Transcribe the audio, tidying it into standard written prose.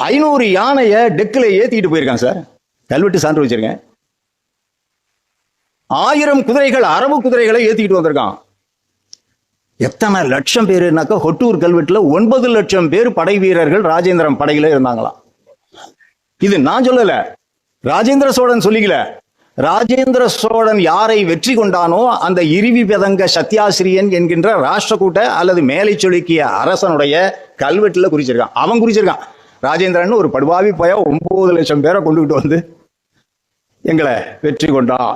500 யானைய டெக்கில் ஏத்திட்டு போயிருக்கான் சார். கல்வெட்டு சான்று வச்சிருக்கேன். 1000 குதிரைகள், அரபு குதிரைகளை ஏத்திட்டு வந்திருக்கான். எத்தனை லட்சம் பேருனாக்கா ஹொட்டூர் கல்வெட்டுல 9 லட்சம் பேர் படை வீரர்கள் ராஜேந்திரன் படையில இருந்தாங்களாம். இது நான் சொல்லல, ராஜேந்திர சோழன் சொல்லிக்கல. ராஜேந்திர சோழன் யாரை வெற்றி கொண்டானோ அந்த இரிவி பெதங்க சத்யாசிரியன் என்கின்ற ராஷ்டிரகூட்ட அல்லது மேலை சொலுக்கிய அரசனுடைய கல்வெட்டுல குறிச்சிருக்கான். அவன் குறிச்சிருக்கான், ராஜேந்திரன் ஒரு படுபாவி போய 9 லட்சம் பேரை கொண்டுகிட்டு வந்து எங்களை வெற்றி கொண்டான்.